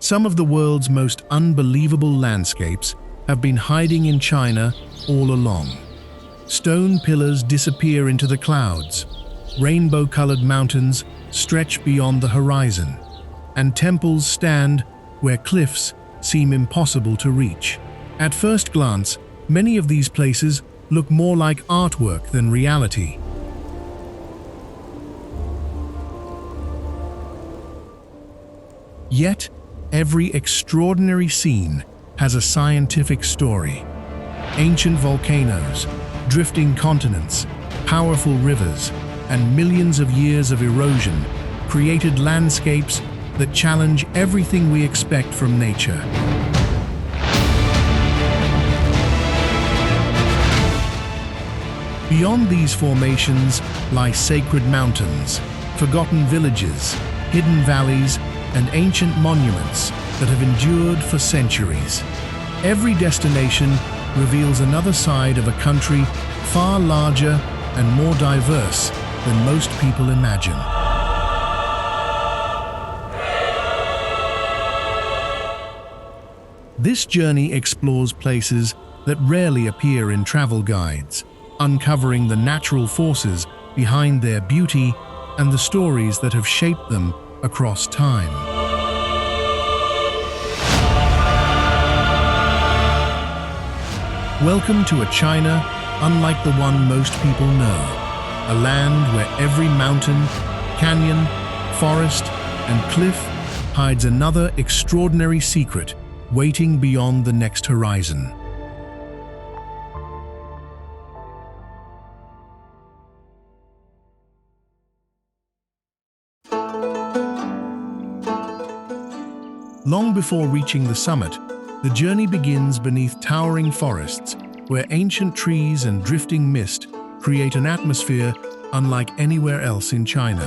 Some of the world's most unbelievable landscapes have been hiding in China all along. Stone pillars disappear into the clouds, rainbow-colored mountains stretch beyond the horizon, and temples stand where cliffs seem impossible to reach. At first glance, many of these places look more like artwork than reality. Yet, every extraordinary scene has a scientific story. Ancient volcanoes, drifting continents, powerful rivers, and millions of years of erosion created landscapes that challenge everything we expect from nature. Beyond these formations lie sacred mountains, forgotten villages, hidden valleys, and ancient monuments that have endured for centuries. Every destination reveals another side of a country far larger and more diverse than most people imagine. This journey explores places that rarely appear in travel guides, uncovering the natural forces behind their beauty and the stories that have shaped them across time. Welcome to a China unlike the one most people know, a land where every mountain, canyon, forest, and cliff hides another extraordinary secret waiting beyond the next horizon. Long before reaching the summit, the journey begins beneath towering forests, where ancient trees and drifting mist create an atmosphere unlike anywhere else in China.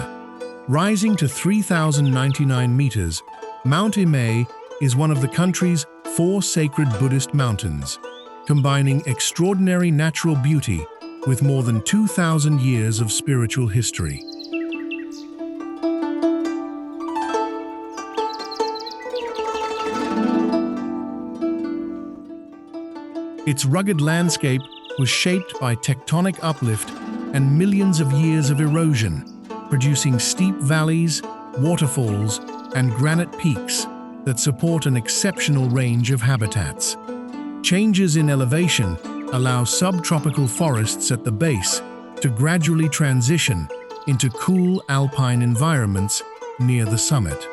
Rising to 3,099 meters, Mount Imei is one of the country's 4 sacred Buddhist mountains, combining extraordinary natural beauty with more than 2,000 years of spiritual history. Its rugged landscape was shaped by tectonic uplift and millions of years of erosion, producing steep valleys, waterfalls, and granite peaks that support an exceptional range of habitats. Changes in elevation allow subtropical forests at the base to gradually transition into cool alpine environments near the summit.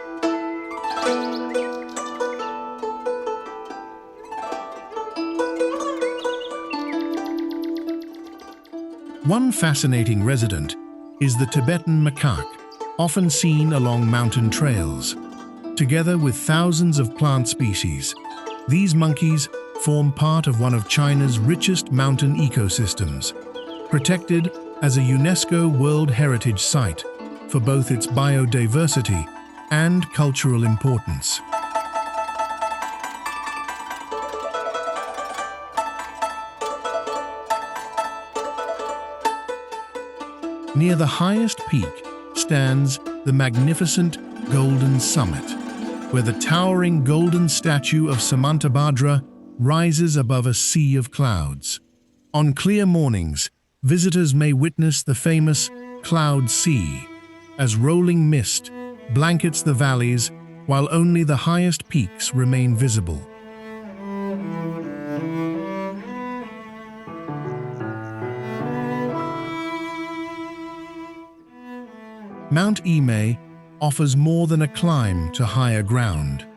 One fascinating resident is the Tibetan macaque, often seen along mountain trails. Together with thousands of plant species, these monkeys form part of one of China's richest mountain ecosystems, protected as a UNESCO World Heritage Site for both its biodiversity and cultural importance. Near the highest peak stands the magnificent Golden Summit, where the towering golden statue of Samantabhadra rises above a sea of clouds. On clear mornings, visitors may witness the famous Cloud Sea, as rolling mist blankets the valleys while only the highest peaks remain visible. Mount Imei offers more than a climb to higher ground.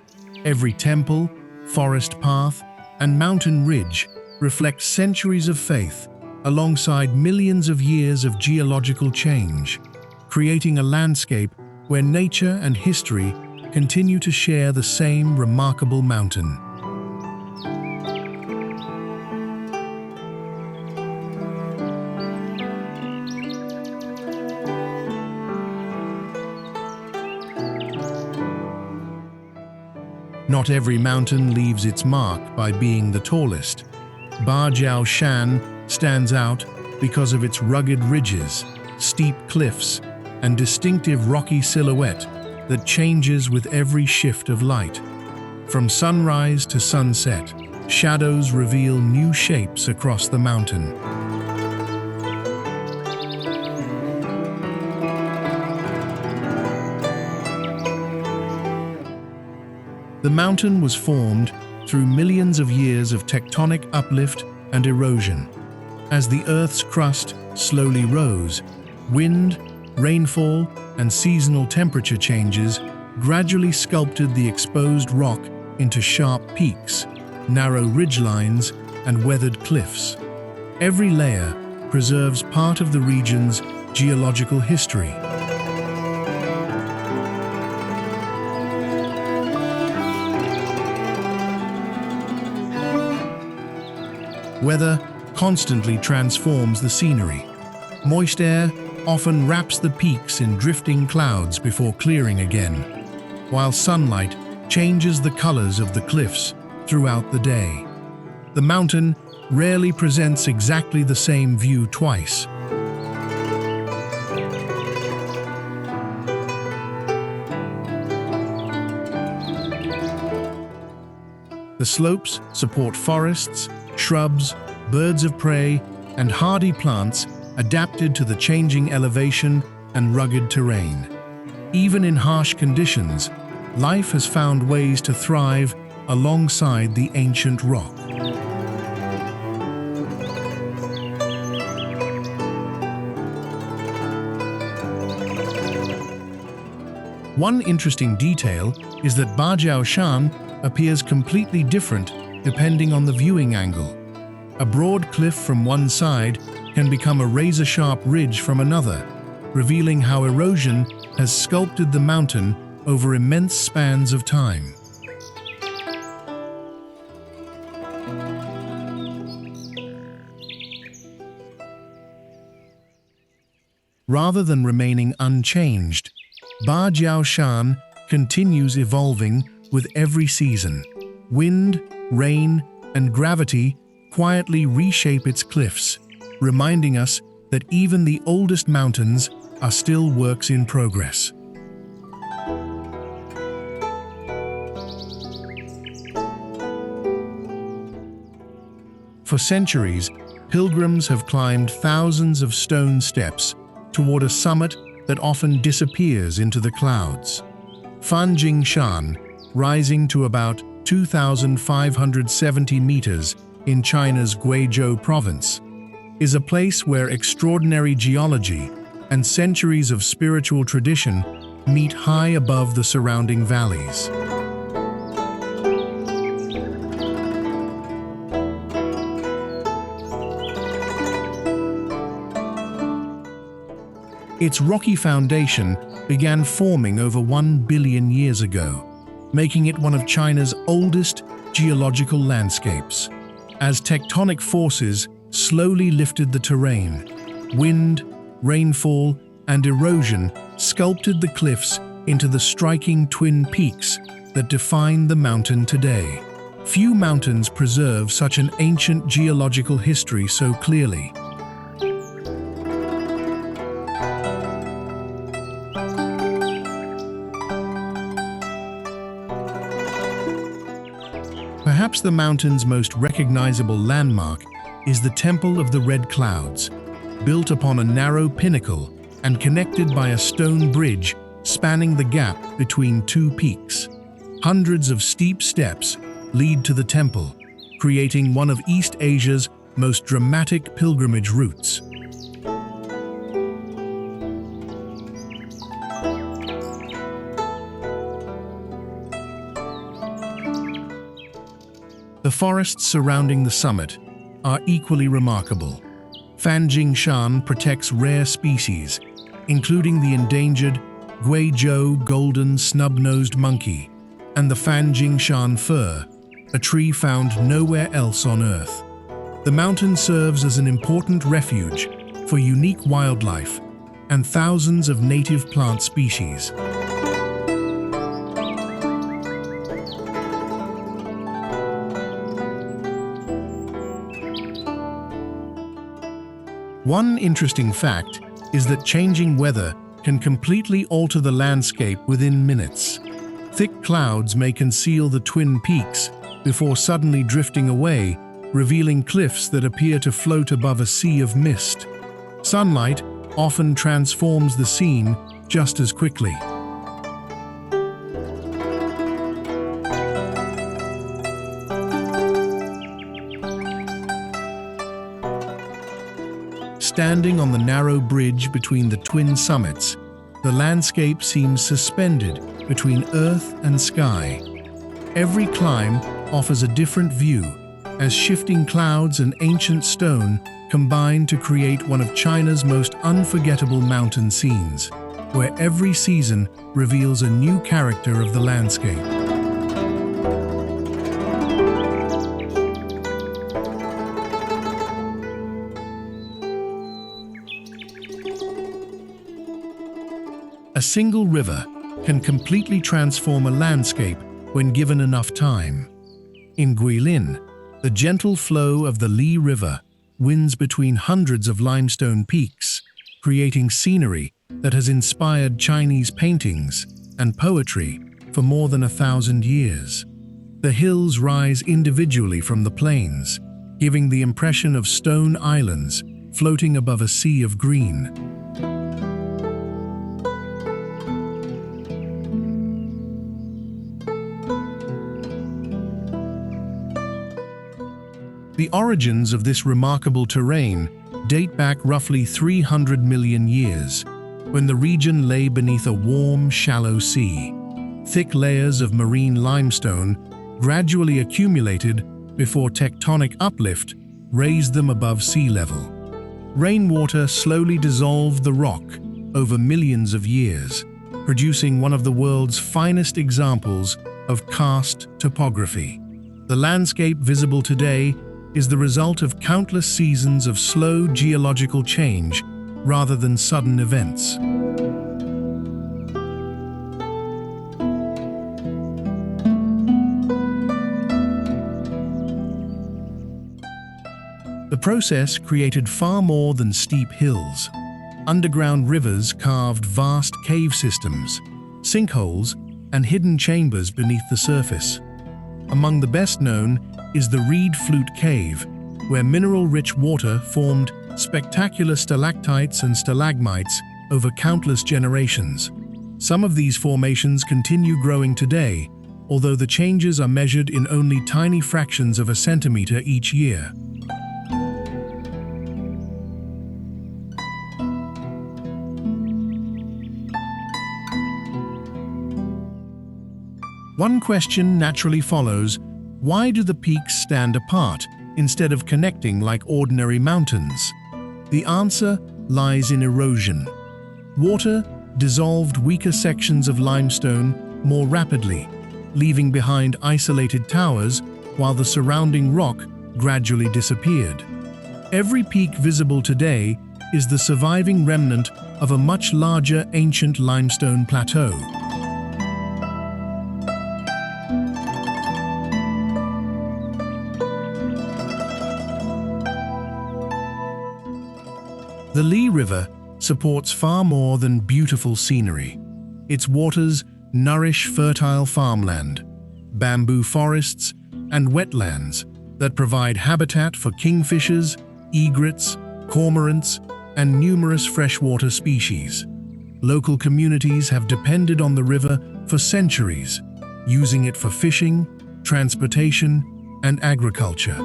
Every temple, forest path, and mountain ridge reflect centuries of faith alongside millions of years of geological change, creating a landscape where nature and history continue to share the same remarkable mountain. Not every mountain leaves its mark by being the tallest. Bajiao Shan stands out because of its rugged ridges, steep cliffs, and distinctive rocky silhouette that changes with every shift of light. From sunrise to sunset, shadows reveal new shapes across the mountain. The mountain was formed through millions of years of tectonic uplift and erosion. As the Earth's crust slowly rose, wind, rainfall, and seasonal temperature changes gradually sculpted the exposed rock into sharp peaks, narrow ridgelines, and weathered cliffs. Every layer preserves part of the region's geological history. Weather constantly transforms the scenery. Moist air often wraps the peaks in drifting clouds before clearing again, while sunlight changes the colors of the cliffs throughout the day. The mountain rarely presents exactly the same view twice. The slopes support forests, shrubs, birds of prey, and hardy plants adapted to the changing elevation and rugged terrain. Even in harsh conditions, life has found ways to thrive alongside the ancient rock. One interesting detail is that Bajiaoshan appears completely different depending on the viewing angle. A broad cliff from one side can become a razor-sharp ridge from another, revealing how erosion has sculpted the mountain over immense spans of time. Rather than remaining unchanged, Bajiaoshan continues evolving with every season. Wind, rain, and gravity quietly reshape its cliffs, reminding us that even the oldest mountains are still works in progress. For centuries, pilgrims have climbed thousands of stone steps toward a summit that often disappears into the clouds. Fanjingshan, rising to about 2,570 meters in China's Guizhou province, is a place where extraordinary geology and centuries of spiritual tradition meet high above the surrounding valleys. Its rocky foundation began forming over 1 billion years ago, making it one of China's oldest geological landscapes. As tectonic forces slowly lifted the terrain, wind, rainfall, and erosion sculpted the cliffs into the striking twin peaks that define the mountain today. Few mountains preserve such an ancient geological history so clearly. Perhaps the mountain's most recognizable landmark is the Temple of the Red Clouds, built upon a narrow pinnacle and connected by a stone bridge spanning the gap between two peaks. Hundreds of steep steps lead to the temple, creating one of East Asia's most dramatic pilgrimage routes. The forests surrounding the summit are equally remarkable. Fanjingshan protects rare species, including the endangered Guizhou golden snub-nosed monkey and the Fanjingshan fir, a tree found nowhere else on Earth. The mountain serves as an important refuge for unique wildlife and thousands of native plant species. One interesting fact is that changing weather can completely alter the landscape within minutes. Thick clouds may conceal the twin peaks before suddenly drifting away, revealing cliffs that appear to float above a sea of mist. Sunlight often transforms the scene just as quickly. Standing on the narrow bridge between the twin summits, the landscape seems suspended between earth and sky. Every climb offers a different view, as shifting clouds and ancient stone combine to create one of China's most unforgettable mountain scenes, where every season reveals a new character of the landscape. A single river can completely transform a landscape when given enough time. In Guilin, the gentle flow of the Li River winds between hundreds of limestone peaks, creating scenery that has inspired Chinese paintings and poetry for more than 1,000 years. The hills rise individually from the plains, giving the impression of stone islands floating above a sea of green. The origins of this remarkable terrain date back roughly 300 million years, when the region lay beneath a warm, shallow sea. Thick layers of marine limestone gradually accumulated before tectonic uplift raised them above sea level. Rainwater slowly dissolved the rock over millions of years, producing one of the world's finest examples of karst topography. The landscape visible today is the result of countless seasons of slow geological change rather than sudden events. The process created far more than steep hills. Underground rivers carved vast cave systems, sinkholes, and hidden chambers beneath the surface. Among the best known is the Reed Flute Cave, where mineral-rich water formed spectacular stalactites and stalagmites over countless generations. Some of these formations continue growing today, although the changes are measured in only tiny fractions of a centimeter each year. One question naturally follows: why do the peaks stand apart instead of connecting like ordinary mountains? The answer lies in erosion. Water dissolved weaker sections of limestone more rapidly, leaving behind isolated towers while the surrounding rock gradually disappeared. Every peak visible today is the surviving remnant of a much larger ancient limestone plateau. The Li River supports far more than beautiful scenery. Its waters nourish fertile farmland, bamboo forests, and wetlands that provide habitat for kingfishers, egrets, cormorants, and numerous freshwater species. Local communities have depended on the river for centuries, using it for fishing, transportation, and agriculture.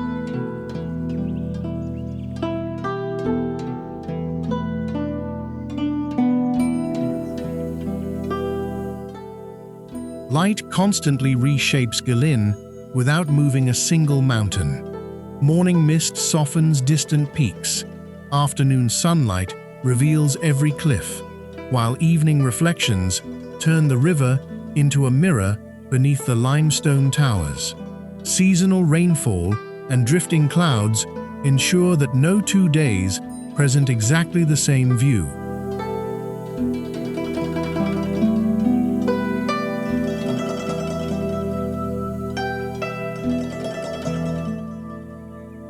Light constantly reshapes Guilin without moving a single mountain. Morning mist softens distant peaks. Afternoon sunlight reveals every cliff, while evening reflections turn the river into a mirror beneath the limestone towers. Seasonal rainfall and drifting clouds ensure that no 2 days present exactly the same view.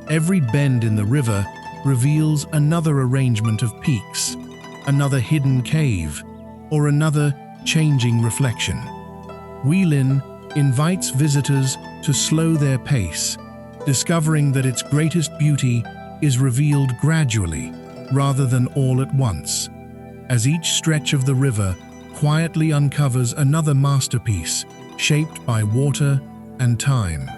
Every bend in the river reveals another arrangement of peaks, another hidden cave, or another changing reflection. Guilin invites visitors to slow their pace, discovering that its greatest beauty is revealed gradually, rather than all at once, as each stretch of the river quietly uncovers another masterpiece shaped by water and time.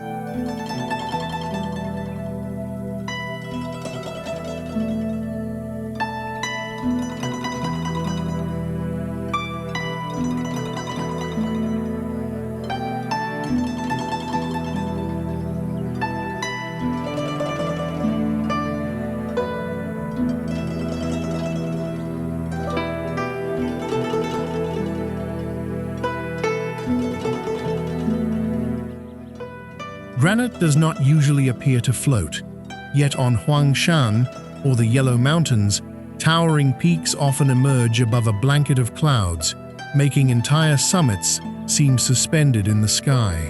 Granite does not usually appear to float, yet on Huangshan, or the Yellow Mountains, towering peaks often emerge above a blanket of clouds, making entire summits seem suspended in the sky.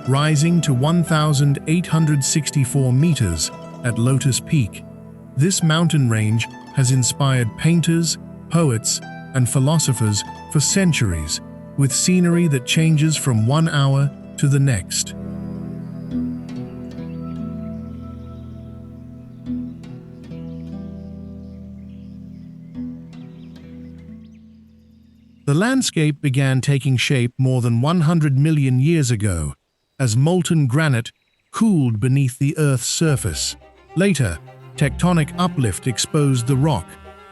Rising to 1,864 meters at Lotus Peak, this mountain range has inspired painters, poets, and philosophers for centuries, with scenery that changes from one hour to the next. The landscape began taking shape more than 100 million years ago, as molten granite cooled beneath the Earth's surface. Later, tectonic uplift exposed the rock,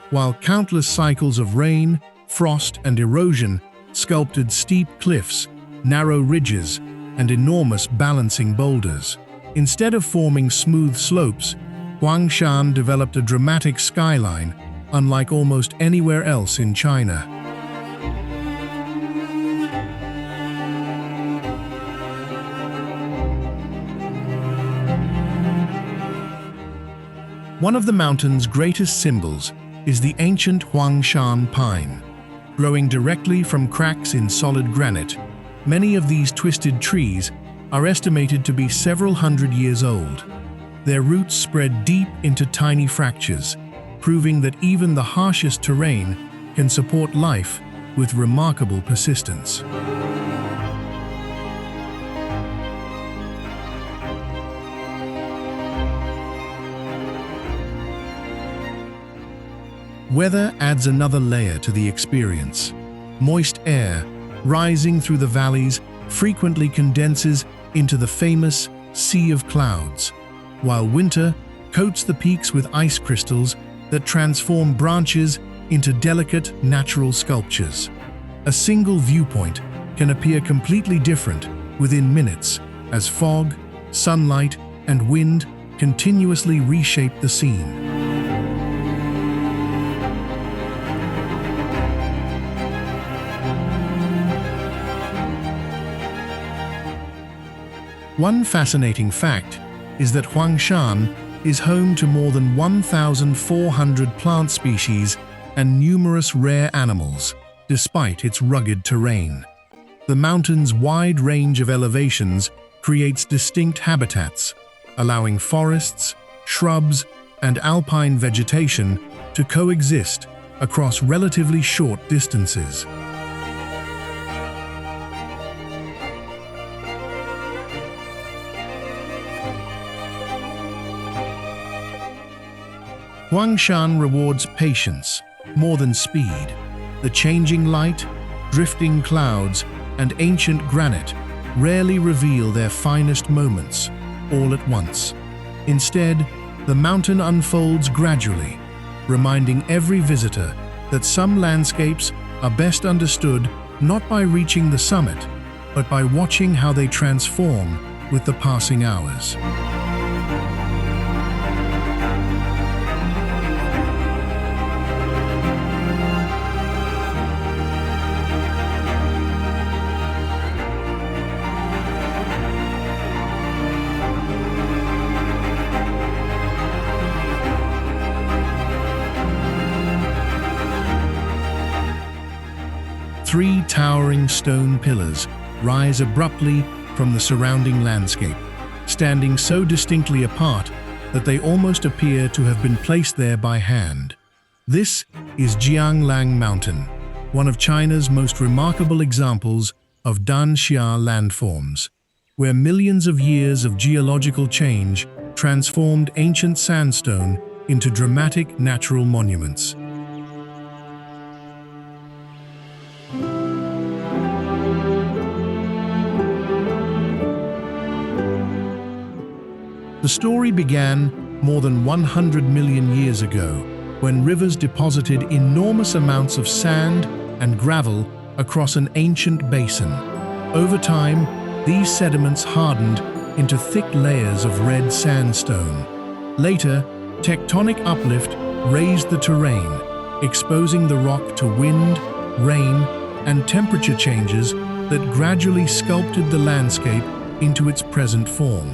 while countless cycles of rain, frost, and erosion sculpted steep cliffs, narrow ridges, and enormous balancing boulders. Instead of forming smooth slopes, Huangshan developed a dramatic skyline, unlike almost anywhere else in China. One of the mountain's greatest symbols is the ancient Huangshan pine. Growing directly from cracks in solid granite, many of these twisted trees are estimated to be several hundred years old. Their roots spread deep into tiny fractures, proving that even the harshest terrain can support life with remarkable persistence. Weather adds another layer to the experience. Moist air, rising through the valleys, frequently condenses into the famous Sea of Clouds, while winter coats the peaks with ice crystals that transform branches into delicate natural sculptures. A single viewpoint can appear completely different within minutes, as fog, sunlight, and wind continuously reshape the scene. One fascinating fact is that Huangshan is home to more than 1,400 plant species and numerous rare animals, despite its rugged terrain. The mountain's wide range of elevations creates distinct habitats, allowing forests, shrubs, and alpine vegetation to coexist across relatively short distances. Huangshan rewards patience more than speed. The changing light, drifting clouds, and ancient granite rarely reveal their finest moments all at once. Instead, the mountain unfolds gradually, reminding every visitor that some landscapes are best understood not by reaching the summit, but by watching how they transform with the passing hours. Three towering stone pillars rise abruptly from the surrounding landscape, standing so distinctly apart that they almost appear to have been placed there by hand. This is Jianglang Mountain, one of China's most remarkable examples of Danxia landforms, where millions of years of geological change transformed ancient sandstone into dramatic natural monuments. The story began more than 100 million years ago, when rivers deposited enormous amounts of sand and gravel across an ancient basin. Over time, these sediments hardened into thick layers of red sandstone. Later, tectonic uplift raised the terrain, exposing the rock to wind, rain, and temperature changes that gradually sculpted the landscape into its present form.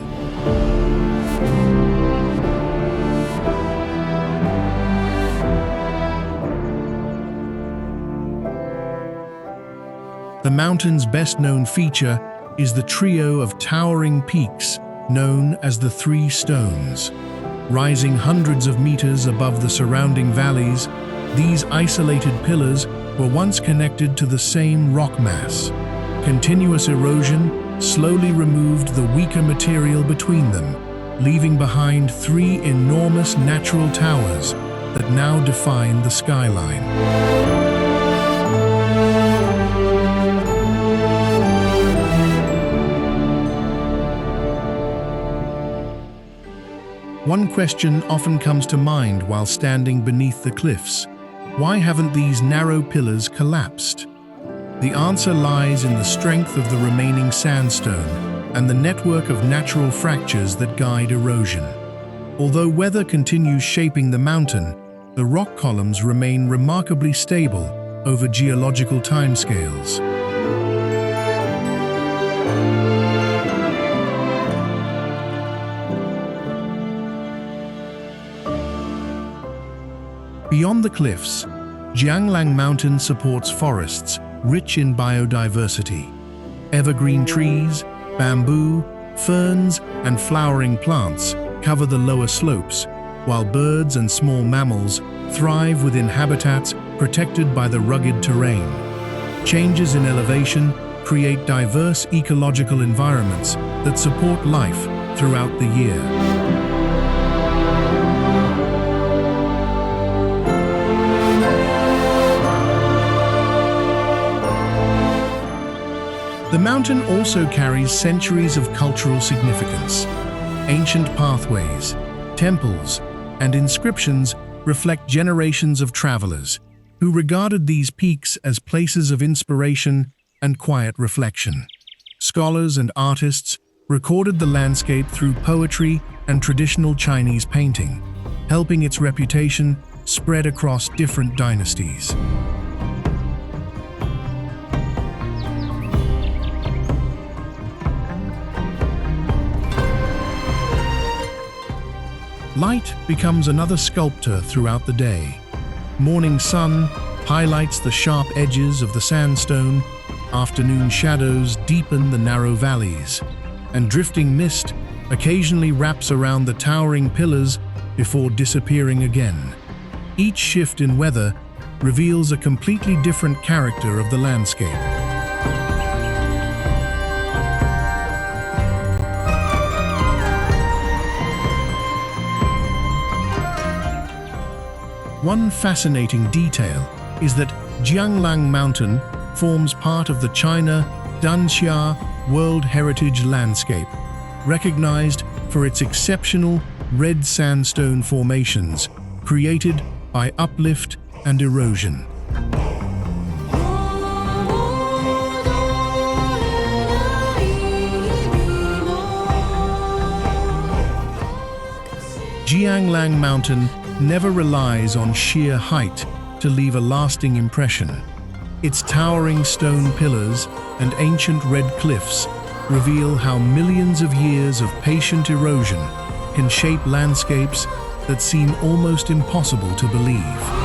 The mountain's best-known feature is the trio of towering peaks known as the Three Stones. Rising hundreds of meters above the surrounding valleys, these isolated pillars were once connected to the same rock mass. Continuous erosion slowly removed the weaker material between them, leaving behind three enormous natural towers that now define the skyline. One question often comes to mind while standing beneath the cliffs. Why haven't these narrow pillars collapsed? The answer lies in the strength of the remaining sandstone and the network of natural fractures that guide erosion. Although weather continues shaping the mountain, the rock columns remain remarkably stable over geological timescales. Beyond the cliffs, Jianglang Mountain supports forests rich in biodiversity. Evergreen trees, bamboo, ferns, and flowering plants cover the lower slopes, while birds and small mammals thrive within habitats protected by the rugged terrain. Changes in elevation create diverse ecological environments that support life throughout the year. The mountain also carries centuries of cultural significance. Ancient pathways, temples, and inscriptions reflect generations of travelers who regarded these peaks as places of inspiration and quiet reflection. Scholars and artists recorded the landscape through poetry and traditional Chinese painting, helping its reputation spread across different dynasties. Light becomes another sculptor throughout the day. Morning sun highlights the sharp edges of the sandstone, afternoon shadows deepen the narrow valleys, and drifting mist occasionally wraps around the towering pillars before disappearing again. Each shift in weather reveals a completely different character of the landscape. One fascinating detail is that Jianglang Mountain forms part of the China Danxia World Heritage Landscape, recognized for its exceptional red sandstone formations created by uplift and erosion. Jianglang Mountain never relies on sheer height to leave a lasting impression. Its towering stone pillars and ancient red cliffs reveal how millions of years of patient erosion can shape landscapes that seem almost impossible to believe.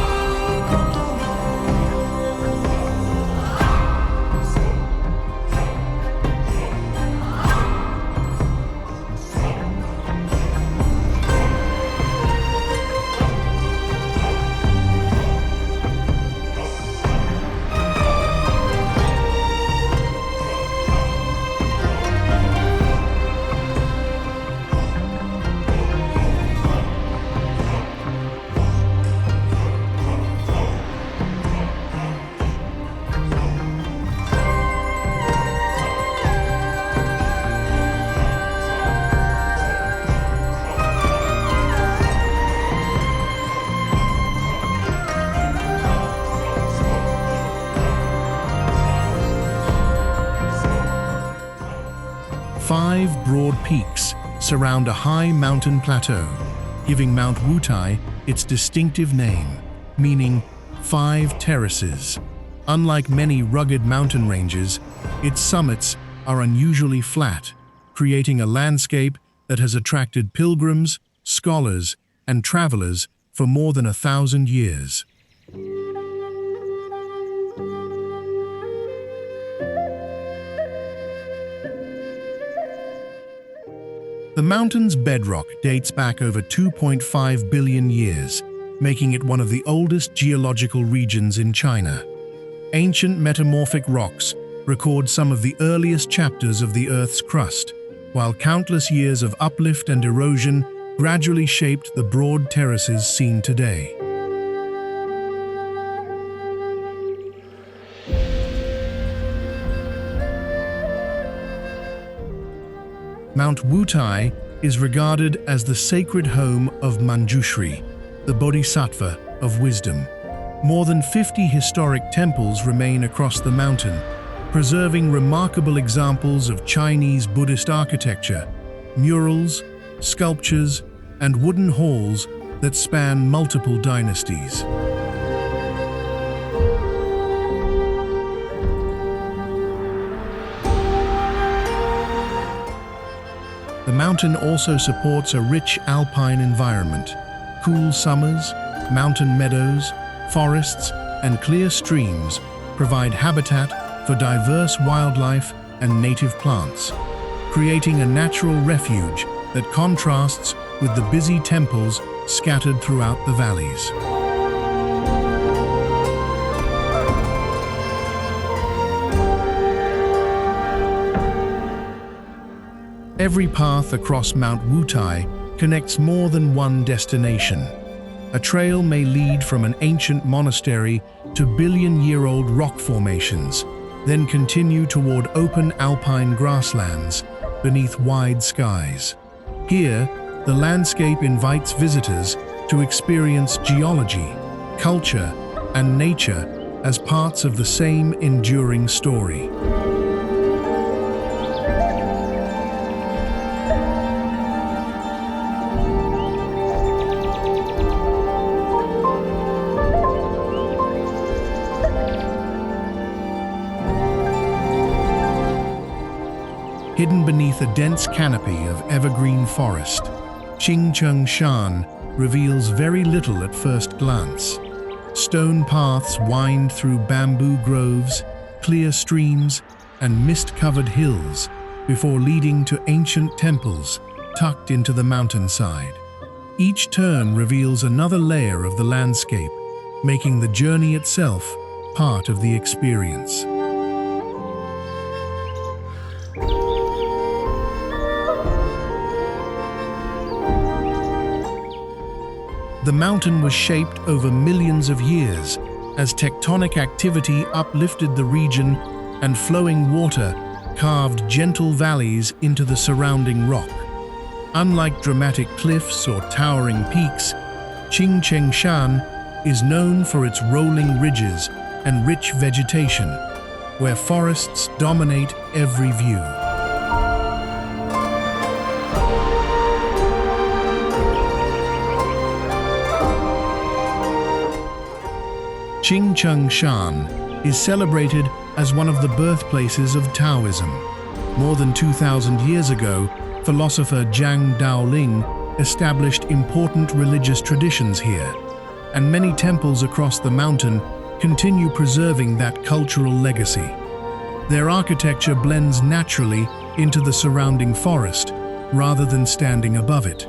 5 broad peaks surround a high mountain plateau, giving Mount Wutai its distinctive name, meaning 5 terraces. Unlike many rugged mountain ranges, its summits are unusually flat, creating a landscape that has attracted pilgrims, scholars, and travelers for more than 1,000 years. The mountain's bedrock dates back over 2.5 billion years, making it one of the oldest geological regions in China. Ancient metamorphic rocks record some of the earliest chapters of the Earth's crust, while countless years of uplift and erosion gradually shaped the broad terraces seen today. Mount Wutai is regarded as the sacred home of Manjushri, the bodhisattva of wisdom. More than 50 historic temples remain across the mountain, preserving remarkable examples of Chinese Buddhist architecture, murals, sculptures, and wooden halls that span multiple dynasties. The mountain also supports a rich alpine environment. Cool summers, mountain meadows, forests, and clear streams provide habitat for diverse wildlife and native plants, creating a natural refuge that contrasts with the busy temples scattered throughout the valleys. Every path across Mount Wutai connects more than one destination. A trail may lead from an ancient monastery to billion-year-old rock formations, then continue toward open alpine grasslands beneath wide skies. Here, the landscape invites visitors to experience geology, culture, and nature as parts of the same enduring story. Hidden beneath a dense canopy of evergreen forest, Qingcheng Shan reveals very little at first glance. Stone paths wind through bamboo groves, clear streams, and mist-covered hills before leading to ancient temples tucked into the mountainside. Each turn reveals another layer of the landscape, making the journey itself part of the experience. The mountain was shaped over millions of years as tectonic activity uplifted the region and flowing water carved gentle valleys into the surrounding rock. Unlike dramatic cliffs or towering peaks, Qingcheng Shan is known for its rolling ridges and rich vegetation, where forests dominate every view. Qingcheng Shan is celebrated as one of the birthplaces of Taoism. More than 2,000 years ago, philosopher Zhang Daoling established important religious traditions here, and many temples across the mountain continue preserving that cultural legacy. Their architecture blends naturally into the surrounding forest, rather than standing above it.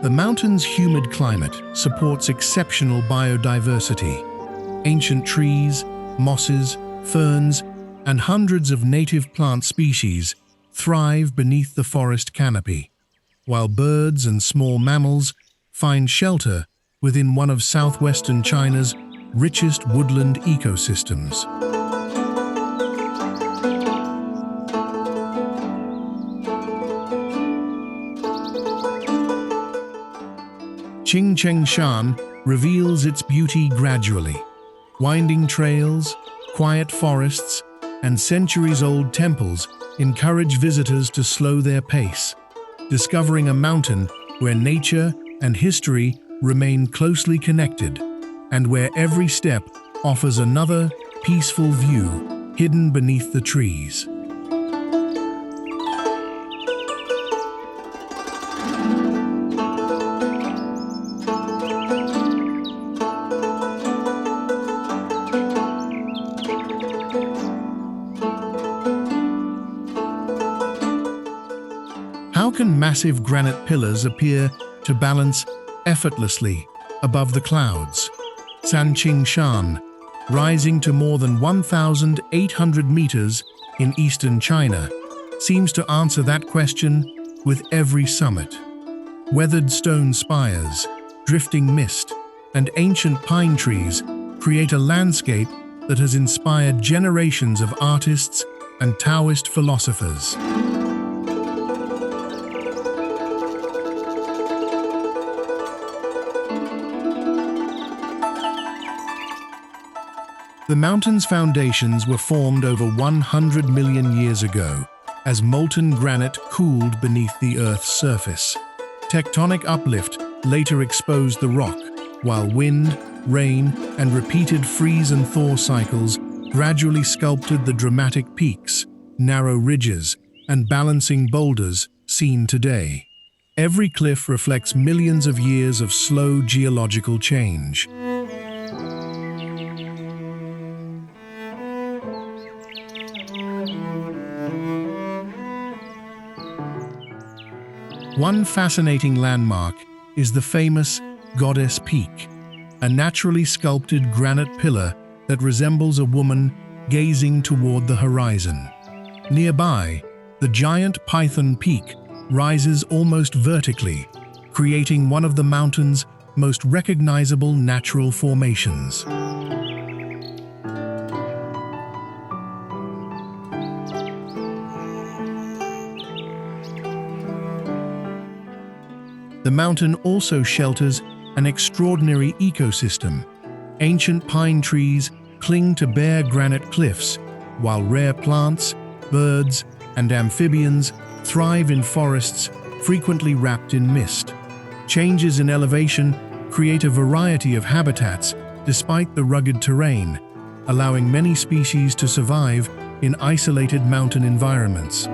The mountain's humid climate supports exceptional biodiversity. Ancient trees, mosses, ferns, and hundreds of native plant species thrive beneath the forest canopy, while birds and small mammals find shelter within one of southwestern China's richest woodland ecosystems. Qingcheng Shan reveals its beauty gradually. Winding trails, quiet forests, and centuries-old temples encourage visitors to slow their pace, discovering a mountain where nature and history remain closely connected, and where every step offers another peaceful view hidden beneath the trees. How can massive granite pillars appear to balance effortlessly above the clouds? Sanqingshan, rising to more than 1,800 meters in eastern China, seems to answer that question with every summit. Weathered stone spires, drifting mist, and ancient pine trees create a landscape that has inspired generations of artists and Taoist philosophers. The mountain's foundations were formed over 100 million years ago, as molten granite cooled beneath the Earth's surface. Tectonic uplift later exposed the rock, while wind, rain, and repeated freeze and thaw cycles gradually sculpted the dramatic peaks, narrow ridges, and balancing boulders seen today. Every cliff reflects millions of years of slow geological change. One fascinating landmark is the famous Goddess Peak, a naturally sculpted granite pillar that resembles a woman gazing toward the horizon. Nearby, the giant Python Peak rises almost vertically, creating one of the mountain's most recognizable natural formations. The mountain also shelters an extraordinary ecosystem. Ancient pine trees cling to bare granite cliffs, while rare plants, birds, and amphibians thrive in forests frequently wrapped in mist. Changes in elevation create a variety of habitats despite the rugged terrain, allowing many species to survive in isolated mountain environments.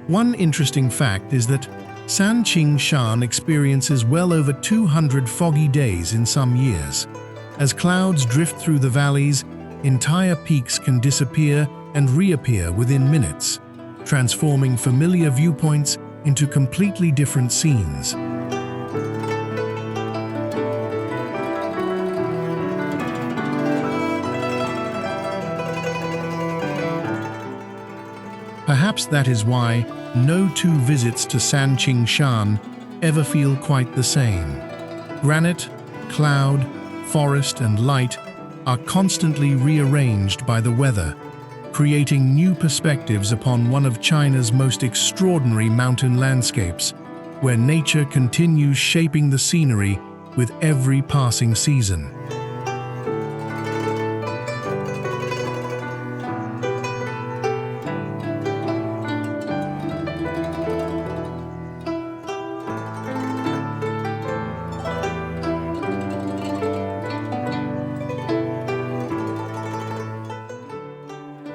One interesting fact is that Sanqingshan experiences well over 200 foggy days in some years. As clouds drift through the valleys, entire peaks can disappear and reappear within minutes, transforming familiar viewpoints into completely different scenes. Perhaps that is why no two visits to Sanqingshan ever feel quite the same. Granite, cloud, forest, and light are constantly rearranged by the weather, creating new perspectives upon one of China's most extraordinary mountain landscapes, where nature continues shaping the scenery with every passing season.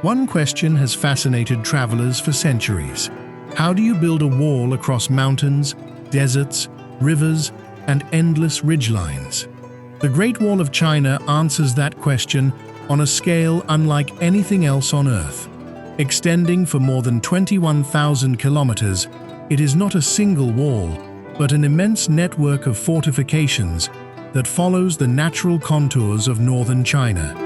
One question has fascinated travelers for centuries. How do you build a wall across mountains, deserts, rivers, and endless ridgelines? The Great Wall of China answers that question on a scale unlike anything else on Earth. Extending for more than 21,000 kilometers, it is not a single wall, but an immense network of fortifications that follows the natural contours of northern China.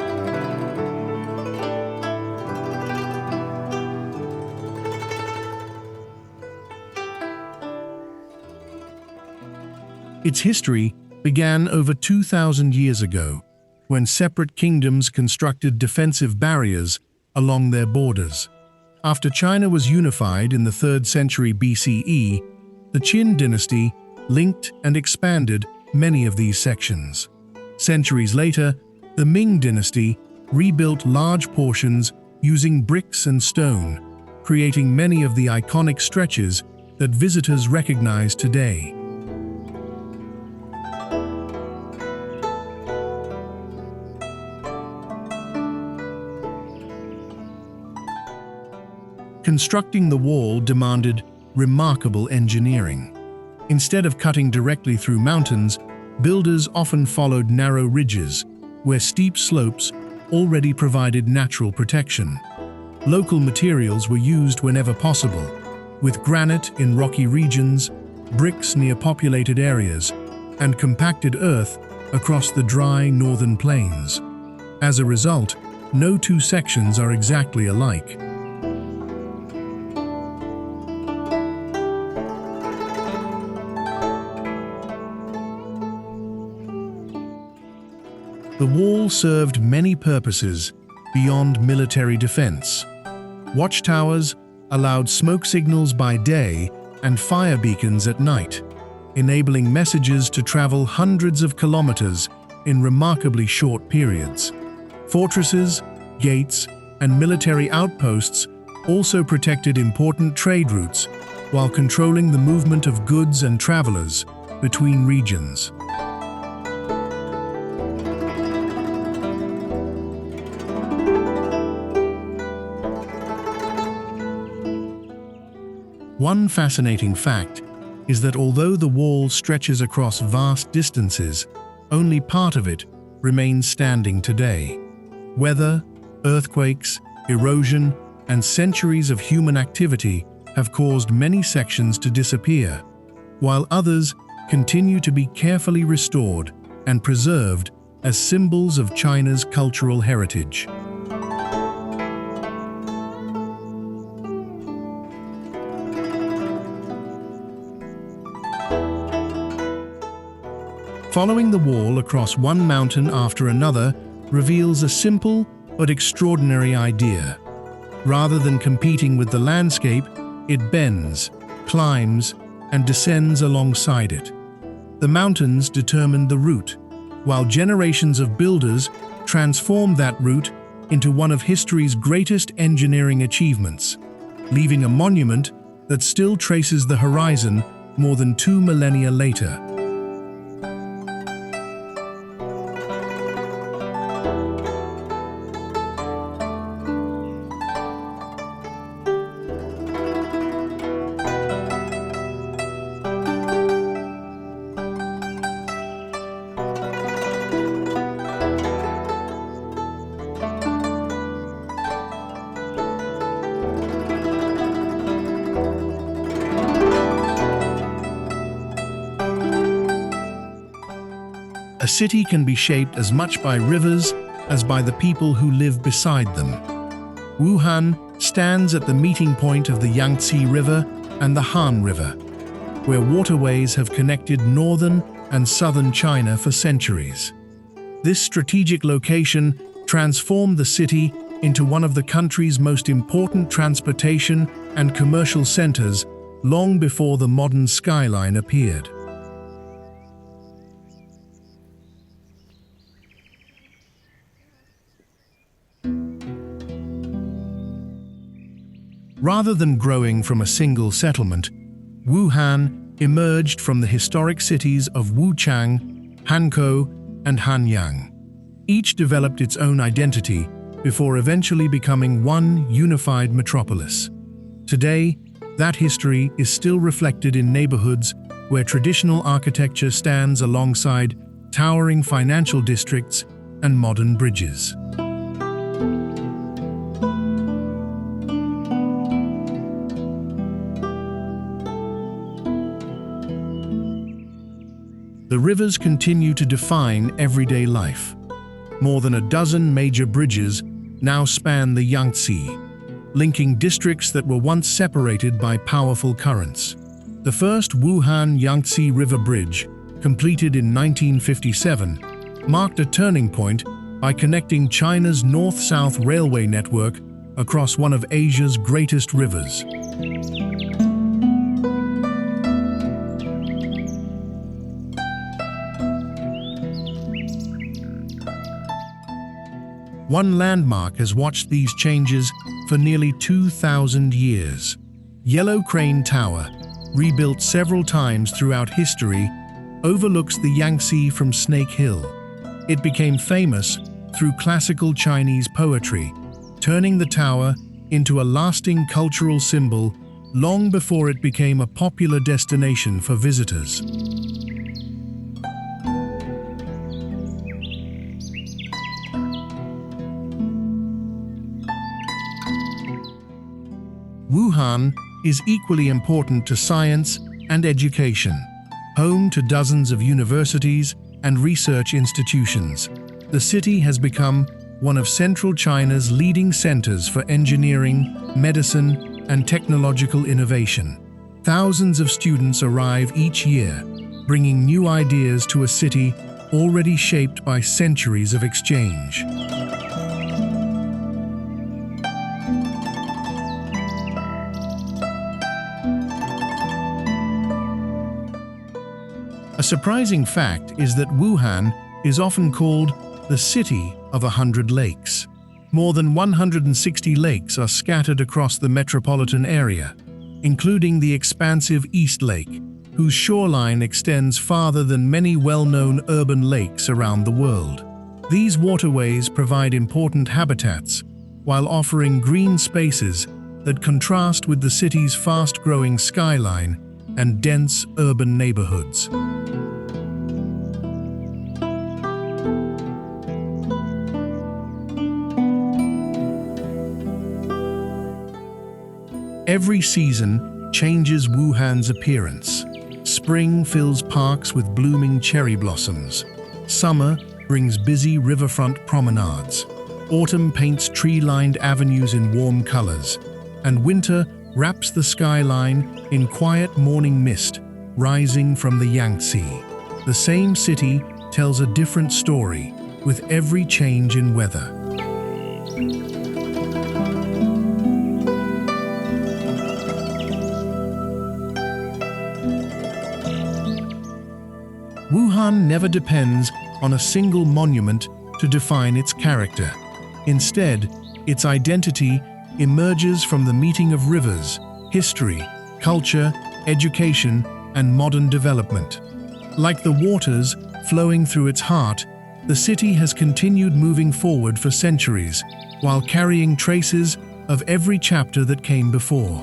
Its history began over 2,000 years ago, when separate kingdoms constructed defensive barriers along their borders. After China was unified in the 3rd century BCE, the Qin dynasty linked and expanded many of these sections. Centuries later, the Ming dynasty rebuilt large portions using bricks and stone, creating many of the iconic stretches that visitors recognize today. Constructing the wall demanded remarkable engineering. Instead of cutting directly through mountains, builders often followed narrow ridges, where steep slopes already provided natural protection. Local materials were used whenever possible, with granite in rocky regions, bricks near populated areas, and compacted earth across the dry northern plains. As a result, no two sections are exactly alike. The wall served many purposes beyond military defense. Watchtowers allowed smoke signals by day and fire beacons at night, enabling messages to travel hundreds of kilometers in remarkably short periods. Fortresses, gates, and military outposts also protected important trade routes while controlling the movement of goods and travelers between regions. One fascinating fact is that although the wall stretches across vast distances, only part of it remains standing today. Weather, earthquakes, erosion, and centuries of human activity have caused many sections to disappear, while others continue to be carefully restored and preserved as symbols of China's cultural heritage. Following the wall across one mountain after another reveals a simple but extraordinary idea. Rather than competing with the landscape, it bends, climbs, and descends alongside it. The mountains determine the route, while generations of builders transformed that route into one of history's greatest engineering achievements, leaving a monument that still traces the horizon more than 2 millennia later. A city can be shaped as much by rivers as by the people who live beside them. Wuhan stands at the meeting point of the Yangtze River and the Han River, where waterways have connected northern and southern China for centuries. This strategic location transformed the city into one of the country's most important transportation and commercial centers long before the modern skyline appeared. Rather than growing from a single settlement, Wuhan emerged from the historic cities of Wuchang, Hankou, and Hanyang. Each developed its own identity before eventually becoming one unified metropolis. Today, that history is still reflected in neighborhoods where traditional architecture stands alongside towering financial districts and modern bridges. The rivers continue to define everyday life. More than a dozen major bridges now span the Yangtze, linking districts that were once separated by powerful currents. The first Wuhan Yangtze River Bridge, completed in 1957, marked a turning point by connecting China's north-south railway network across one of Asia's greatest rivers. One landmark has watched these changes for nearly 2,000 years. Yellow Crane Tower, rebuilt several times throughout history, overlooks the Yangtze from Snake Hill. It became famous through classical Chinese poetry, turning the tower into a lasting cultural symbol long before it became a popular destination for visitors. Wuhan is equally important to science and education. Home to dozens of universities and research institutions, the city has become one of central China's leading centers for engineering, medicine, and technological innovation. Thousands of students arrive each year, bringing new ideas to a city already shaped by centuries of exchange. A surprising fact is that Wuhan is often called the City of 100 Lakes. More than 160 lakes are scattered across the metropolitan area, including the expansive East Lake, whose shoreline extends farther than many well-known urban lakes around the world. These waterways provide important habitats, while offering green spaces that contrast with the city's fast-growing skyline and dense urban neighborhoods. Every season changes Wuhan's appearance. Spring fills parks with blooming cherry blossoms. Summer brings busy riverfront promenades. Autumn paints tree-lined avenues in warm colors. And winter wraps the skyline in quiet morning mist rising from the Yangtze. The same city tells a different story with every change in weather. Wuhan never depends on a single monument to define its character. Instead, its identity emerges from the meeting of rivers, history, culture, education, and modern development. Like the waters flowing through its heart, the city has continued moving forward for centuries, while carrying traces of every chapter that came before.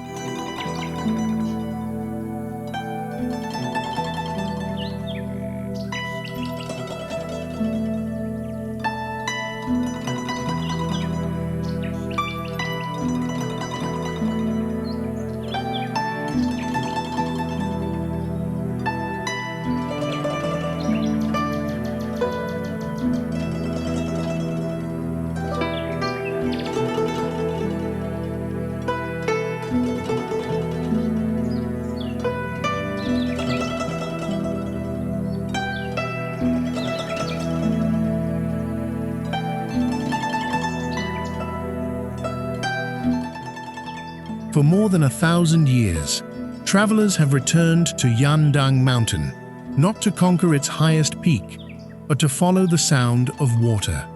For more than 1,000 years, travelers have returned to Yandang Mountain, not to conquer its highest peak, but to follow the sound of water.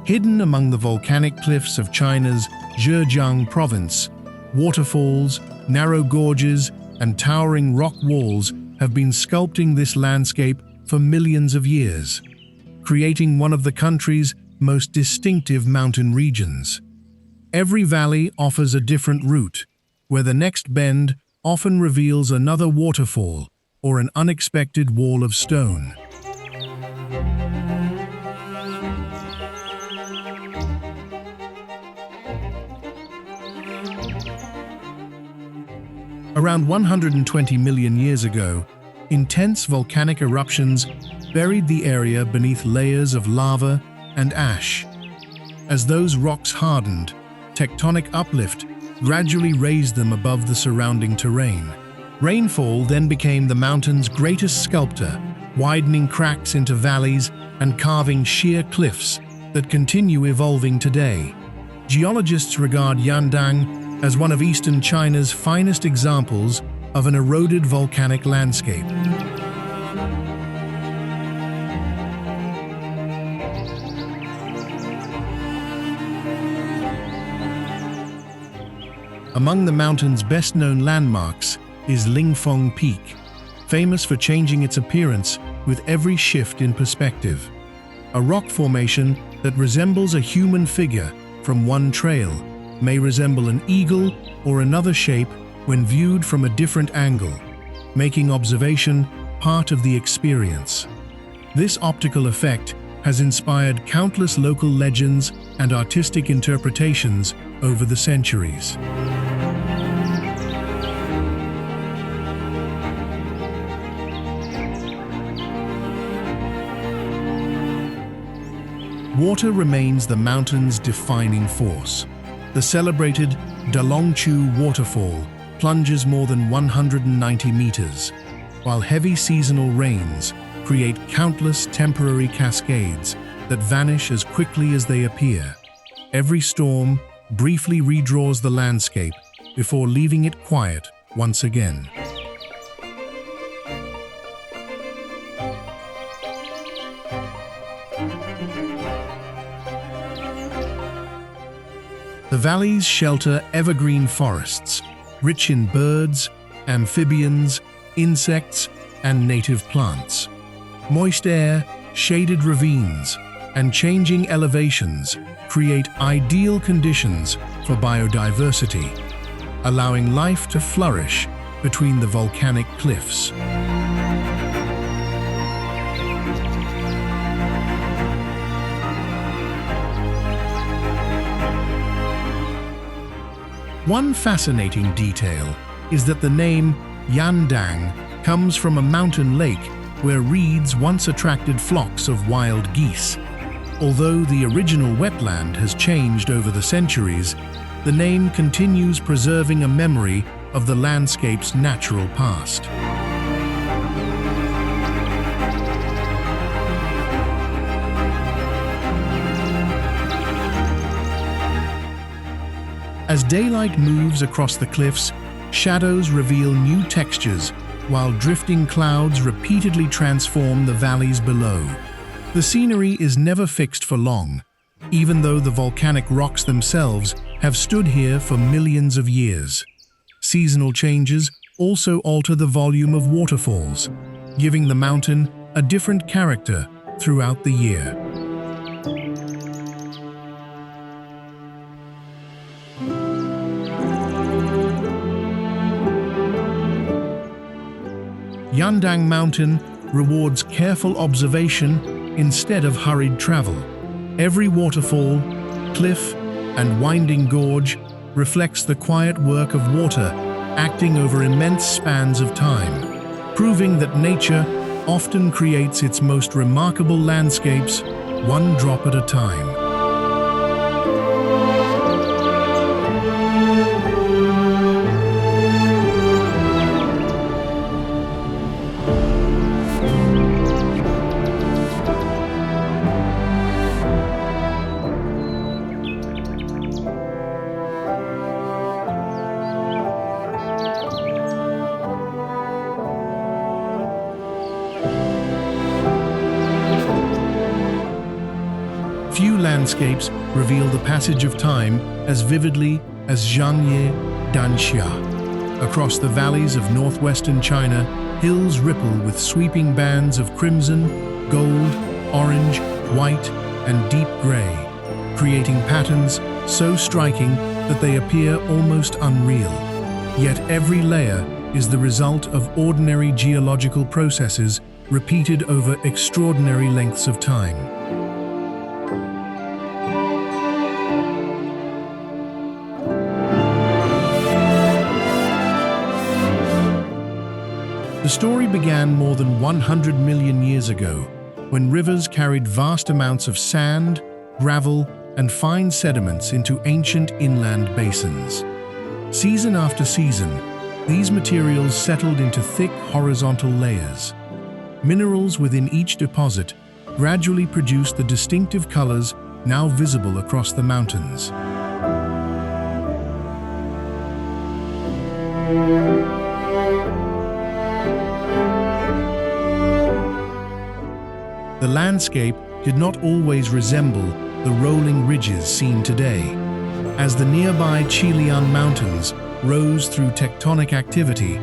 Hidden among the volcanic cliffs of China's Zhejiang province, waterfalls, narrow gorges, and towering rock walls have been sculpting this landscape for millions of years, creating one of the country's most distinctive mountain regions. Every valley offers a different route, where the next bend often reveals another waterfall or an unexpected wall of stone. Around 120 million years ago, intense volcanic eruptions buried the area beneath layers of lava and ash. As those rocks hardened, tectonic uplift gradually raised them above the surrounding terrain. Rainfall then became the mountain's greatest sculptor, widening cracks into valleys and carving sheer cliffs that continue evolving today. Geologists regard Yandang as one of eastern China's finest examples of an eroded volcanic landscape. Among the mountain's best-known landmarks is Lingfeng Peak, famous for changing its appearance with every shift in perspective. A rock formation that resembles a human figure from one trail may resemble an eagle or another shape when viewed from a different angle, making observation part of the experience. This optical effect has inspired countless local legends and artistic interpretations over the centuries. Water remains the mountain's defining force. The celebrated Dalongchu waterfall plunges more than 190 meters, while heavy seasonal rains create countless temporary cascades that vanish as quickly as they appear. Every storm briefly redraws the landscape before leaving it quiet once again. The valleys shelter evergreen forests, rich in birds, amphibians, insects, and native plants. Moist air, shaded ravines, and changing elevations create ideal conditions for biodiversity, allowing life to flourish between the volcanic cliffs. One fascinating detail is that the name Yandang comes from a mountain lake where reeds once attracted flocks of wild geese. Although the original wetland has changed over the centuries, the name continues preserving a memory of the landscape's natural past. As daylight moves across the cliffs, shadows reveal new textures, while drifting clouds repeatedly transform the valleys below. The scenery is never fixed for long, even though the volcanic rocks themselves have stood here for millions of years. Seasonal changes also alter the volume of waterfalls, giving the mountain a different character throughout the year. Yandang Mountain rewards careful observation instead of hurried travel. Every waterfall, cliff, and winding gorge reflects the quiet work of water acting over immense spans of time, proving that nature often creates its most remarkable landscapes one drop at a time. Few landscapes reveal the passage of time as vividly as Zhangye Danxia. Across the valleys of northwestern China, hills ripple with sweeping bands of crimson, gold, orange, white, and deep gray, creating patterns so striking that they appear almost unreal. Yet every layer is the result of ordinary geological processes repeated over extraordinary lengths of time. The story began more than 100 million years ago, when rivers carried vast amounts of sand, gravel, and fine sediments into ancient inland basins. Season after season, these materials settled into thick horizontal layers. Minerals within each deposit gradually produced the distinctive colors now visible across the mountains. The landscape did not always resemble the rolling ridges seen today. As the nearby Chilean mountains rose through tectonic activity,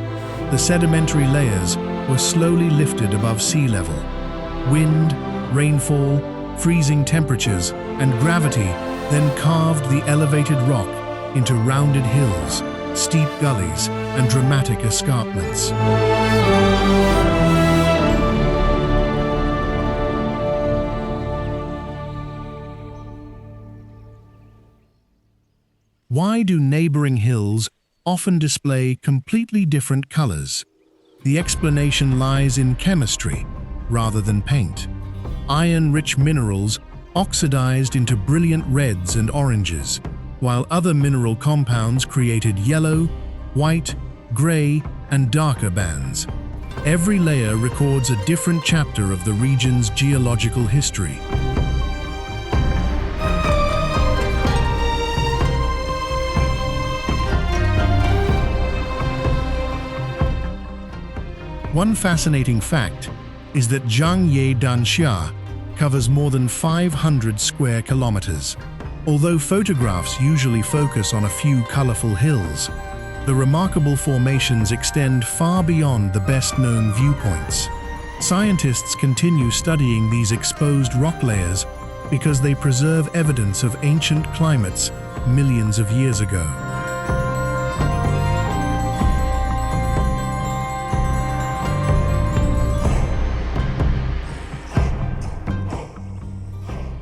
the sedimentary layers were slowly lifted above sea level. Wind, rainfall, freezing temperatures, and gravity then carved the elevated rock into rounded hills, steep gullies, and dramatic escarpments. Why do neighboring hills often display completely different colors? The explanation lies in chemistry rather than paint. Iron-rich minerals oxidized into brilliant reds and oranges, while other mineral compounds created yellow, white, gray, and darker bands. Every layer records a different chapter of the region's geological history. One fascinating fact is that Zhangye Danxia covers more than 500 square kilometers. Although photographs usually focus on a few colorful hills, the remarkable formations extend far beyond the best-known viewpoints. Scientists continue studying these exposed rock layers because they preserve evidence of ancient climates millions of years ago.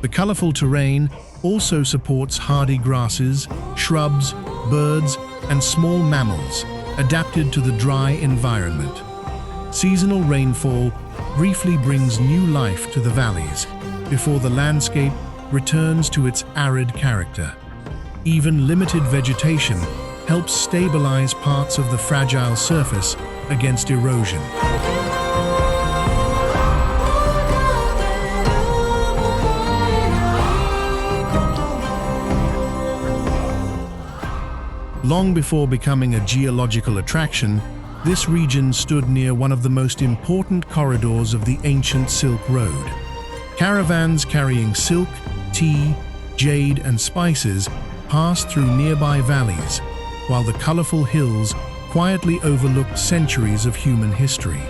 The colorful terrain also supports hardy grasses, shrubs, birds, and small mammals adapted to the dry environment. Seasonal rainfall briefly brings new life to the valleys before the landscape returns to its arid character. Even limited vegetation helps stabilize parts of the fragile surface against erosion. Long before becoming a geological attraction, this region stood near one of the most important corridors of the ancient Silk Road. Caravans carrying silk, tea, jade, and spices passed through nearby valleys, while the colorful hills quietly overlooked centuries of human history.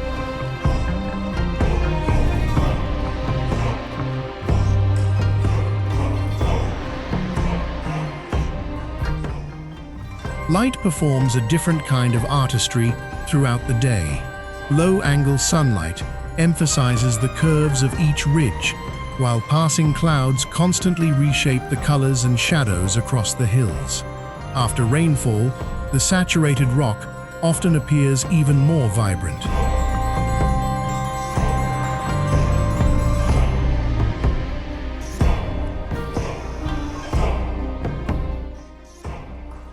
Light performs a different kind of artistry throughout the day. Low-angle sunlight emphasizes the curves of each ridge, while passing clouds constantly reshape the colors and shadows across the hills. After rainfall, the saturated rock often appears even more vibrant.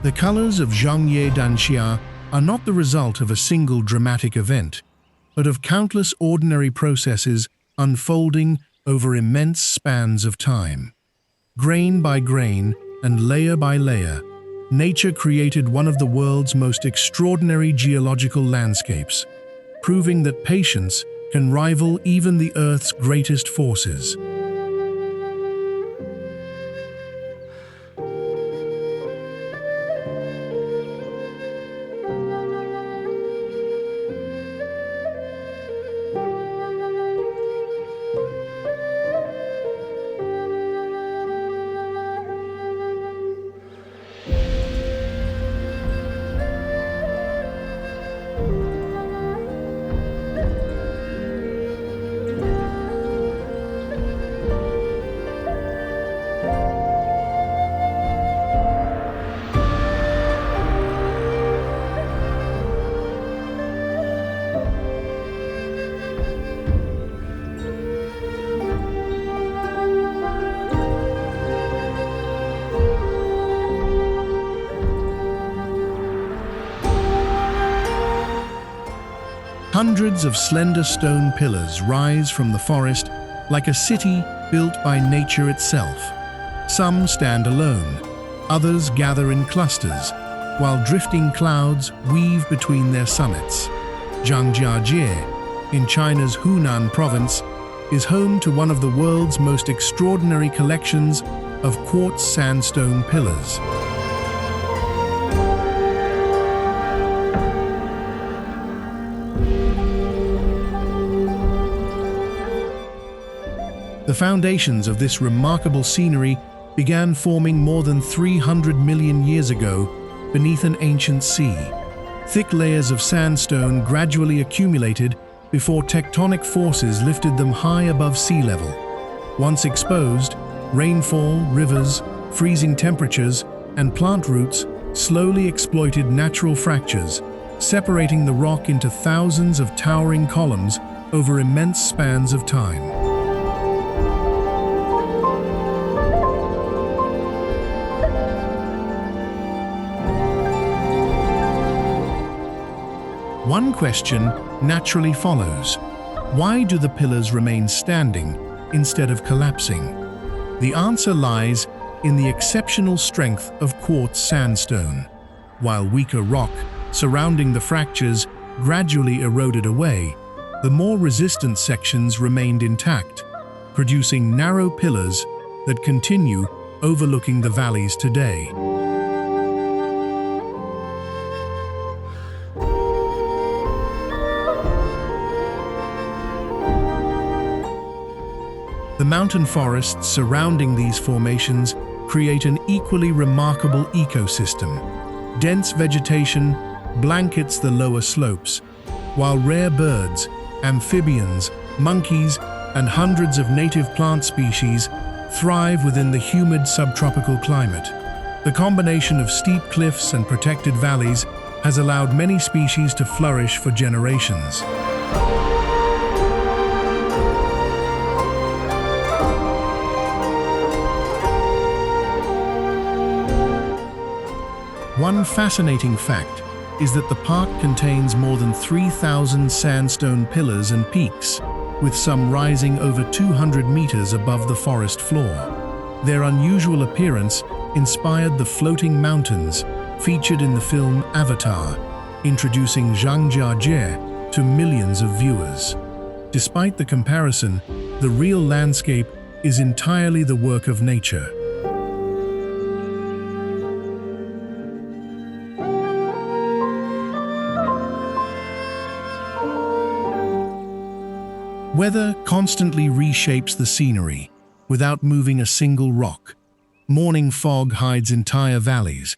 The colors of Zhangye Danxia are not the result of a single dramatic event, but of countless ordinary processes unfolding over immense spans of time. Grain by grain and layer by layer, nature created one of the world's most extraordinary geological landscapes, proving that patience can rival even the Earth's greatest forces. Hundreds of slender stone pillars rise from the forest like a city built by nature itself. Some stand alone, others gather in clusters, while drifting clouds weave between their summits. Zhangjiajie, in China's Hunan province, is home to one of the world's most extraordinary collections of quartz sandstone pillars. The foundations of this remarkable scenery began forming more than 300 million years ago beneath an ancient sea. Thick layers of sandstone gradually accumulated before tectonic forces lifted them high above sea level. Once exposed, rainfall, rivers, freezing temperatures, and plant roots slowly exploited natural fractures, separating the rock into thousands of towering columns over immense spans of time. One question naturally follows. Why do the pillars remain standing instead of collapsing? The answer lies in the exceptional strength of quartz sandstone. While weaker rock surrounding the fractures gradually eroded away, the more resistant sections remained intact, producing narrow pillars that continue overlooking the valleys today. The mountain forests surrounding these formations create an equally remarkable ecosystem. Dense vegetation blankets the lower slopes, while rare birds, amphibians, monkeys, and hundreds of native plant species thrive within the humid subtropical climate. The combination of steep cliffs and protected valleys has allowed many species to flourish for generations. One fascinating fact is that the park contains more than 3,000 sandstone pillars and peaks, with some rising over 200 meters above the forest floor. Their unusual appearance inspired the floating mountains featured in the film Avatar, introducing Zhangjiajie to millions of viewers. Despite the comparison, the real landscape is entirely the work of nature. Weather constantly reshapes the scenery without moving a single rock. Morning fog hides entire valleys.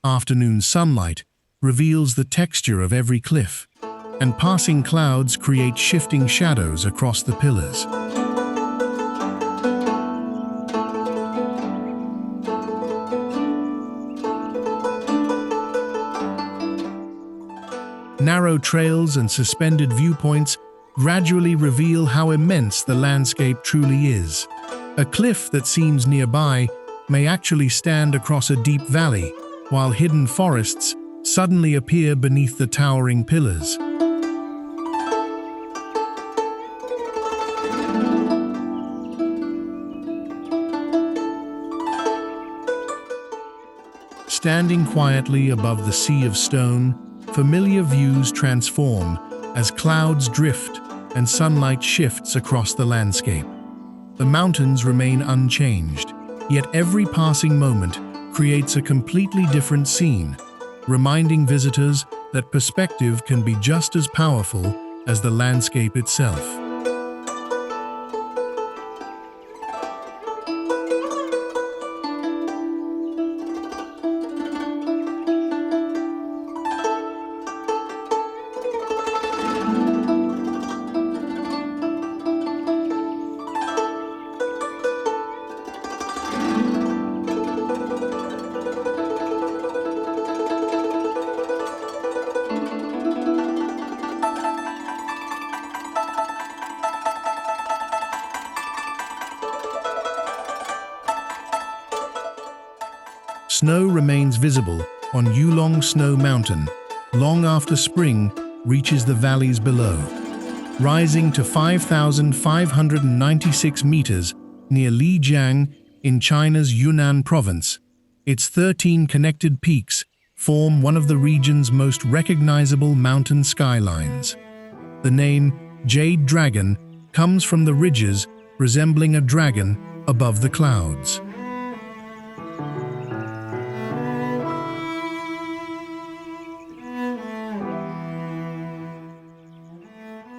Afternoon sunlight reveals the texture of every cliff, and passing clouds create shifting shadows across the pillars. Narrow trails and suspended viewpoints gradually reveal how immense the landscape truly is. A cliff that seems nearby may actually stand across a deep valley, while hidden forests suddenly appear beneath the towering pillars. Standing quietly above the sea of stone, familiar views transform as clouds drift and sunlight shifts across the landscape. The mountains remain unchanged, yet every passing moment creates a completely different scene, reminding visitors that perspective can be just as powerful as the landscape itself. Snow remains visible on Yulong Snow Mountain long after spring reaches the valleys below. Rising to 5,596 meters near Lijiang in China's Yunnan province, its 13 connected peaks form one of the region's most recognizable mountain skylines. The name Jade Dragon comes from the ridges resembling a dragon above the clouds.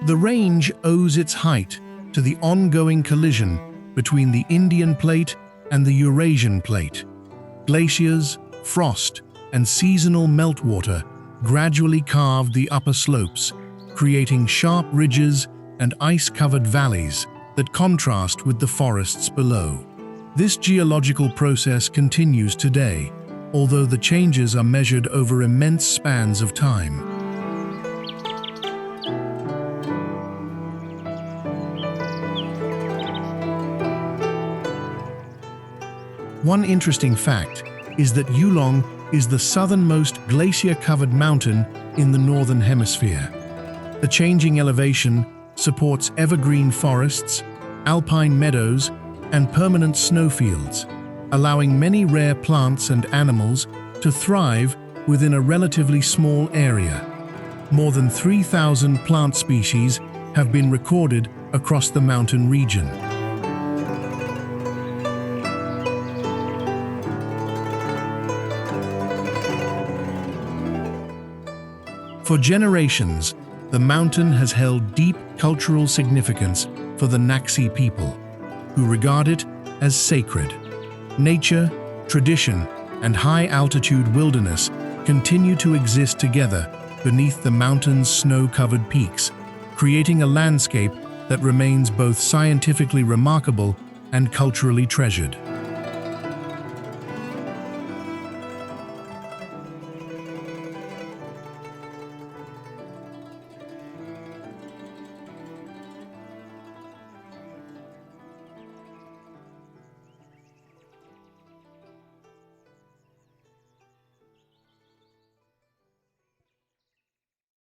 The range owes its height to the ongoing collision between the Indian Plate and the Eurasian Plate. Glaciers, frost, and seasonal meltwater gradually carved the upper slopes, creating sharp ridges and ice-covered valleys that contrast with the forests below. This geological process continues today, although the changes are measured over immense spans of time. One interesting fact is that Yulong is the southernmost glacier-covered mountain in the Northern Hemisphere. The changing elevation supports evergreen forests, alpine meadows, and permanent snowfields, allowing many rare plants and animals to thrive within a relatively small area. More than 3,000 plant species have been recorded across the mountain region. For generations, the mountain has held deep cultural significance for the Naxi people, who regard it as sacred. Nature, tradition, and high-altitude wilderness continue to exist together beneath the mountain's snow-covered peaks, creating a landscape that remains both scientifically remarkable and culturally treasured.